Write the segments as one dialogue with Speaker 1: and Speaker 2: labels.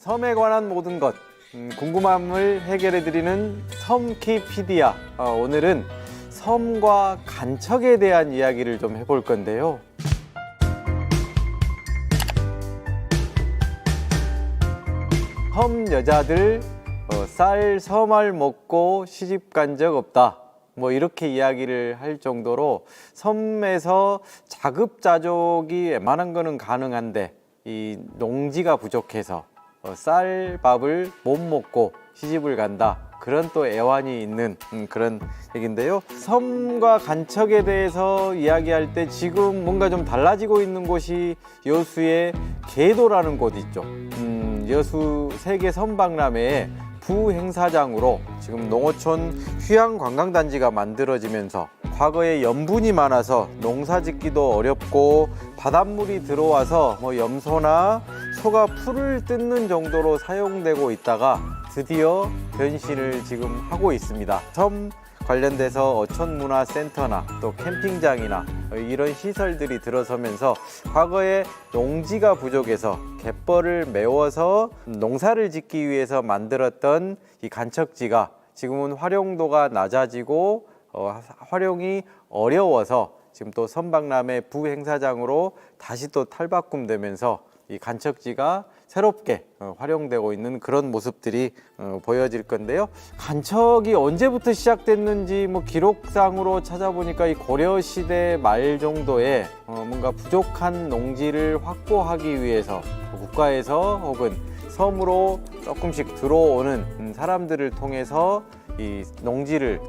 Speaker 1: 섬에 관한 모든 것 궁금함을 해결해드리는 섬키피디아. 오늘은 섬과 간척에 대한 이야기를 좀 해볼 건데요. 섬 여자들 쌀 서말 먹고 시집 간 적 없다, 뭐 이렇게 이야기를 할 정도로 섬에서 자급자족이 웬만한 거는 가능한데 이 농지가 부족해서 쌀밥을 못 먹고 시집을 간다, 그런 또 애환이 있는 그런 얘기인데요. 섬과 간척에 대해서 이야기할 때 지금 뭔가 좀 달라지고 있는 곳이 여수의 계도라는 곳 있죠. 여수 세계 섬박람회에 부행사장으로 지금 농어촌 휴양관광단지가 만들어지면서 과거에 염분이 많아서 농사 짓기도 어렵고 바닷물이 들어와서 염소나 소가 풀을 뜯는 정도로 사용되고 있다가 드디어 변신을 지금 하고 있습니다. 섬 관련돼서 어촌문화센터나 또 캠핑장이나 이런 시설들이 들어서면서 과거에 농지가 부족해서 갯벌을 메워서 농사를 짓기 위해서 만들었던 이 간척지가 지금은 활용도가 낮아지고 활용이 어려워서 지금 또 섬박람회 부행사장으로 다시 또 탈바꿈되면서 이 간척지가 새롭게 활용되고 있는 그런 모습들이 보여질 건데요. 간척이 언제부터 시작됐는지 기록상으로 찾아보니까 이 고려시대 말 정도에 뭔가 부족한 농지를 확보하기 위해서 국가에서 혹은 섬으로 조금씩 들어오는 사람들을 통해서 이 농지를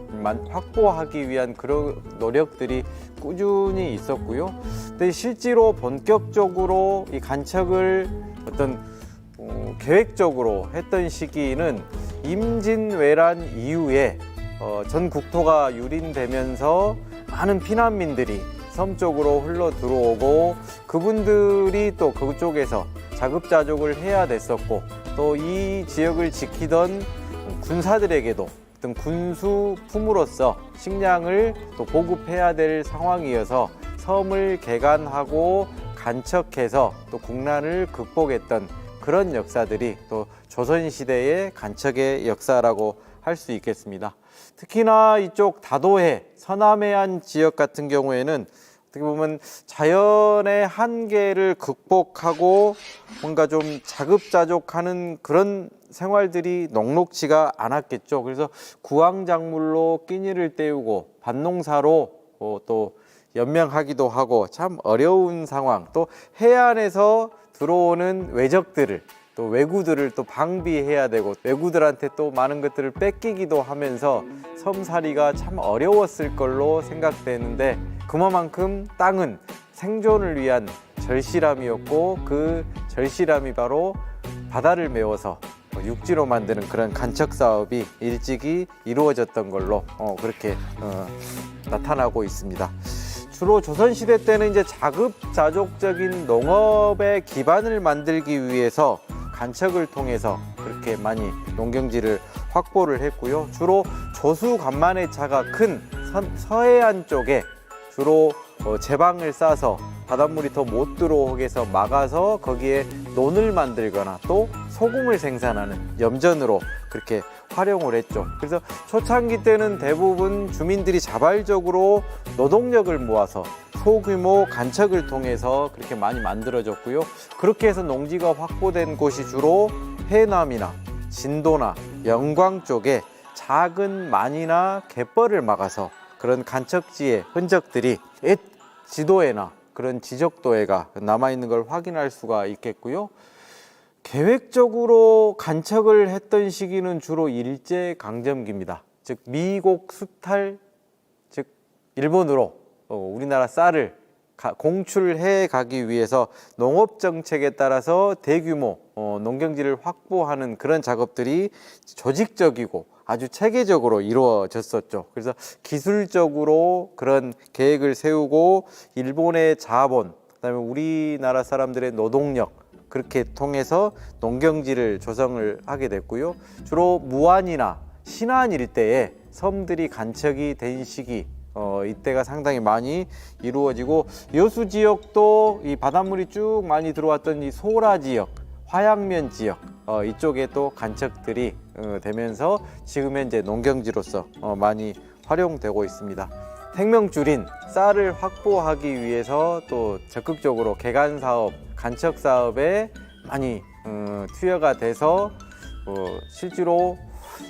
Speaker 1: 확보하기 위한 그런 노력들이 꾸준히 있었고요. 근데 실제로 본격적으로 이 간척을 어떤 계획적으로 했던 시기는 임진왜란 이후에 전 국토가 유린되면서 많은 피난민들이 섬 쪽으로 흘러 들어오고 그분들이 또 그쪽에서 자급자족을 해야 됐었고 또 이 지역을 지키던 군사들에게도 어떤 군수품으로서 식량을 또 보급해야 될 상황이어서 섬을 개간하고 간척해서 또 국난을 극복했던 그런 역사들이 또 조선시대의 간척의 역사라고 할 수 있겠습니다. 특히나 이쪽 다도해, 서남해안 지역 같은 경우에는 어떻게 보면 자연의 한계를 극복하고 뭔가 좀 자급자족하는 그런 생활들이 녹록지가 않았겠죠. 그래서 구황작물로 끼니를 때우고 밭농사로 또 연명하기도 하고 참 어려운 상황, 또 해안에서 들어오는 외적들을 또 왜구들을 또 방비해야 되고 왜구들한테 또 많은 것들을 뺏기기도 하면서 섬살이가 참 어려웠을 걸로 생각되는데 그만큼 땅은 생존을 위한 절실함이었고 그 절실함이 바로 바다를 메워서 육지로 만드는 그런 간척 사업이 일찍이 이루어졌던 걸로 그렇게 나타나고 있습니다. 주로 조선시대 때는 이제 자급자족적인 농업의 기반을 만들기 위해서 간척을 통해서 그렇게 많이 농경지를 확보를 했고요. 주로 조수간만의 차가 큰 서해안 쪽에 주로 제방을 싸서 바닷물이 더 못 들어오게 해서 막아서 거기에 논을 만들거나 또 소금을 생산하는 염전으로 그렇게 활용을 했죠. 그래서 초창기 때는 대부분 주민들이 자발적으로 노동력을 모아서 소규모 간척을 통해서 그렇게 많이 만들어졌고요. 그렇게 해서 농지가 확보된 곳이 주로 해남이나 진도나 영광 쪽에 작은 만이나 갯벌을 막아서 그런 간척지의 흔적들이 옛 지도에나 그런 지적도에가 남아있는 걸 확인할 수가 있겠고요. 계획적으로 간척을 했던 시기는 주로 일제강점기입니다. 즉 미국 수탈, 즉 일본으로 우리나라 쌀을 공출해 가기 위해서 농업정책에 따라서 대규모 농경지를 확보하는 그런 작업들이 조직적이고 아주 체계적으로 이루어졌었죠. 그래서 기술적으로 그런 계획을 세우고 일본의 자본, 그다음에 우리나라 사람들의 노동력 그렇게 통해서 농경지를 조성을 하게 됐고요. 주로 무안이나 신안 일대에 섬들이 간척이 된 시기, 이때가 상당히 많이 이루어지고 여수 지역도 이 바닷물이 쭉 많이 들어왔던 이 소라 지역, 화양면 지역 이쪽에 또 간척들이 되면서 지금 현재 농경지로서 많이 활용되고 있습니다. 생명줄인 쌀을 확보하기 위해서 또 적극적으로 개간 사업, 간척 사업에 많이 투여가 돼서 실제로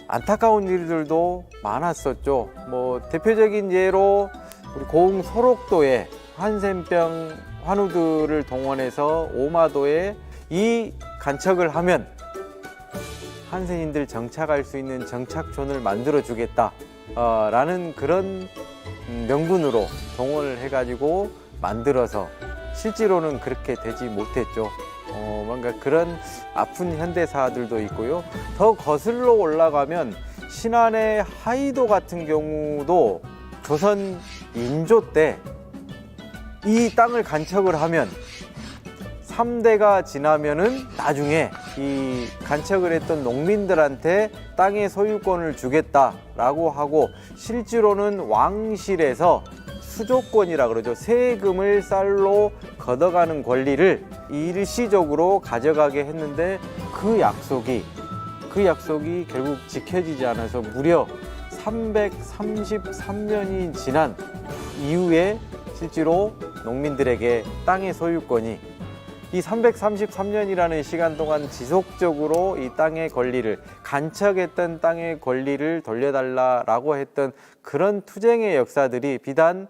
Speaker 1: 안타까운 일들도 많았었죠. 뭐 대표적인 예로 우리 고흥 소록도에 한센병 환우들을 동원해서 오마도에 이 간척을 하면 한센인들 정착할 수 있는 정착촌을 만들어 주겠다 라는 그런 명분으로 동원을 해가지고 만들어서 실제로는 그렇게 되지 못했죠. 뭔가 그런 아픈 현대사들도 있고요. 더 거슬러 올라가면 신안의 하이도 같은 경우도 조선 인조 때 이 땅을 간척을 하면 3대가 지나면은 나중에 이 간척을 했던 농민들한테 땅의 소유권을 주겠다라고 하고 실제로는 왕실에서 수조권이라 그러죠. 세금을 쌀로 걷어가는 권리를 일시적으로 가져가게 했는데 그 약속이 결국 지켜지지 않아서 무려 333년이 지난 이후에 실제로 농민들에게 땅의 소유권이 이 333년이라는 시간 동안 지속적으로 이 땅의 권리를 간척했던 땅의 권리를 돌려달라라고 했던 그런 투쟁의 역사들이 비단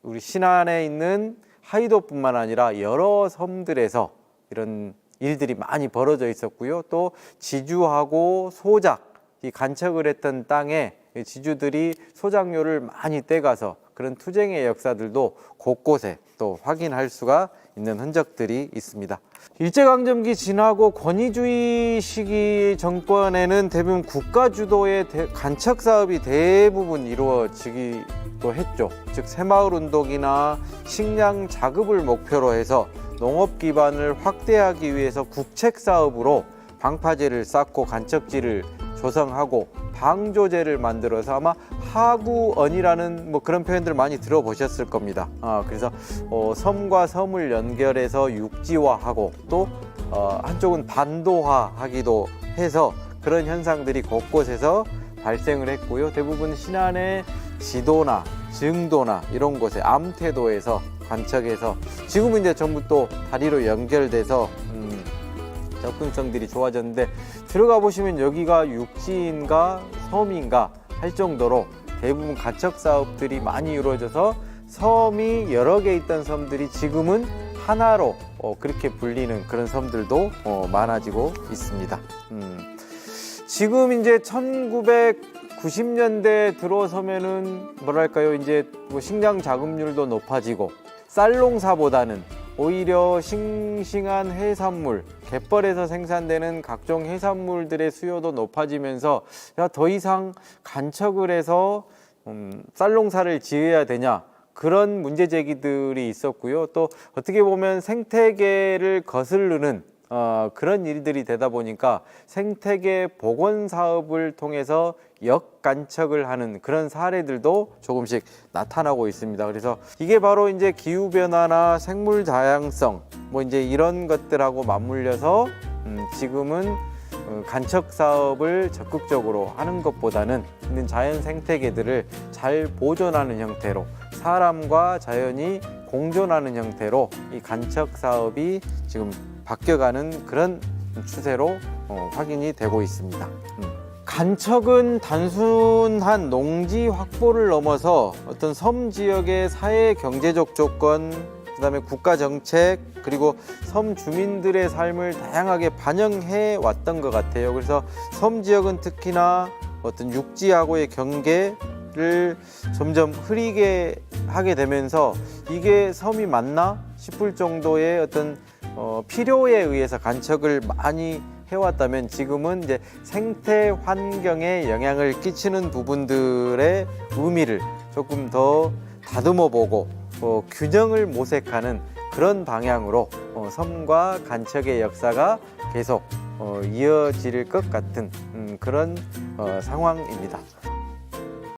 Speaker 1: 우리 신안에 있는 하이도뿐만 아니라 여러 섬들에서 이런 일들이 많이 벌어져 있었고요. 또 지주하고 소작, 이 간척을 했던 땅에 지주들이 소작료를 많이 떼가서 그런 투쟁의 역사들도 곳곳에 또 확인할 수가 있는 흔적들이 있습니다. 일제강점기 지나고 권위주의 시기 정권에는 대부분 국가 주도의 간척 사업이 대부분 이루어지기도 했죠. 즉 새마을 운동이나 식량 자급을 목표로 해서 농업 기반을 확대하기 위해서 국책 사업으로 방파제를 쌓고 간척지를 조성하고 방조제를 만들어서 아마 하구언이라는 뭐 그런 표현들 많이 들어보셨을 겁니다. 그래서 섬과 섬을 연결해서 육지화하고 또 한쪽은 반도화하기도 해서 그런 현상들이 곳곳에서 발생을 했고요. 대부분 신안의 지도나 증도나 이런 곳에 암태도에서 관척해서 지금은 이제 전부 또 다리로 연결돼서 접근성들이 좋아졌는데 들어가 보시면 여기가 육지인가 섬인가 할 정도로 대부분 간척 사업들이 많이 이루어져서 섬이 여러 개 있던 섬들이 지금은 하나로 그렇게 불리는 그런 섬들도 많아지고 있습니다. 지금 이제 1990년대 들어서면은 뭐랄까요, 이제 뭐 식량 자급률도 높아지고 쌀농사보다는 오히려 싱싱한 해산물, 갯벌에서 생산되는 각종 해산물들의 수요도 높아지면서 더 이상 간척을 해서 쌀농사를 지어야 되냐, 그런 문제 제기들이 있었고요. 또 어떻게 보면 생태계를 거스르는 그런 일들이 되다 보니까 생태계 복원 사업을 통해서 역간척을 하는 그런 사례들도 조금씩 나타나고 있습니다. 그래서 이게 바로 이제 기후변화나 생물 다양성 뭐 이제 이런 것들하고 맞물려서 지금은 간척 사업을 적극적으로 하는 것보다는 있는 자연 생태계들을 잘 보존하는 형태로 사람과 자연이 공존하는 형태로 이 간척 사업이 지금 바뀌어가는 그런 추세로 확인이 되고 있습니다. 간척은 단순한 농지 확보를 넘어서 어떤 섬 지역의 사회 경제적 조건, 그다음에 국가 정책, 그리고 섬 주민들의 삶을 다양하게 반영해 왔던 것 같아요. 그래서 섬 지역은 특히나 어떤 육지하고의 경계를 점점 흐리게 하게 되면서 이게 섬이 맞나 싶을 정도의 어떤 필요에 의해서 간척을 많이 해왔다면 지금은 이제 생태 환경에 영향을 끼치는 부분들의 의미를 조금 더 다듬어 보고 균형을 모색하는 그런 방향으로 섬과 간척의 역사가 계속 이어질 것 같은 그런 상황입니다.